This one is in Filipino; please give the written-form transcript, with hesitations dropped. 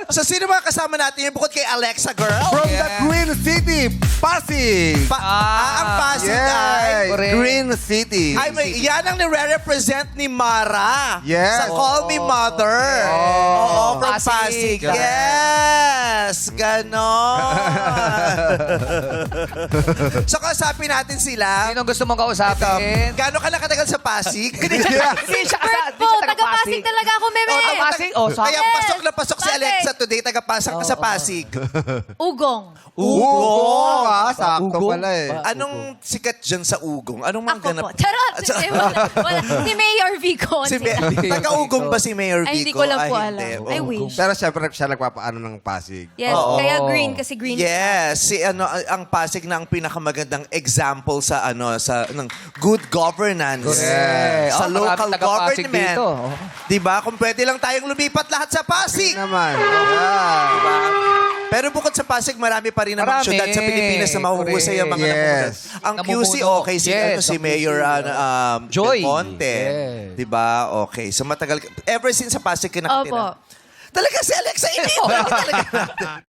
So, sino mga kasama natin yung bukod kay Alexa, girl? From the Green City, Pasig. Ang Pasig ay... Correct. Green City. Ay, yan ang nire-represent ni Mara. Yes. Sa Call Me Mother. Oo, from Pasig. Pasig. Yes. Ganon. So, kausapin natin sila. Sino gusto mong kausapin? Gano'n ka nakatagal sa Pasig? Hindi siya Po, taga-Pasig talaga ako, meme. Oh, taga-Pasig? Oh, sa Kaya pasok na pasok si Pasig. Alexa today. Taga-pasok ka sa Pasig. Ugong. Ugong. Sakto Ugong. pala eh. Anong sikat dyan sa Ugong? Anong mga Ako ganap? po. Charot. Wala. Si Mayor Vico. Si Taga-Ugong ba si Mayor Vico? Ay, hindi ko lang po alam. hindi. I Oo. wish. Pero syempre siya nagpapaano ng Pasig. Yes, Oo. kaya green kasi green. Yes, si ang Pasig na ang pinakamagandang example sa ng good governance Correct. sa Oh, local maraming taga-Pasig government. dito. 'Di ba? Kung pwede lang tayong lumipat lahat sa Pasig. Naman. Yeah. Pero bukod sa Pasig, marami pa rin namang Marami. syudad sa Pilipinas na mahuhusay ang mga Yes. namumunod. Ang QC, Namumunod. okay. Si, Yes, si ang Mayor Joy. Del Monte. Yes. Di ba? Okay. So matagal, ever since sa Pasig ka nakatira. Opo. Talaga si Alexa, hindi. Talaga natin.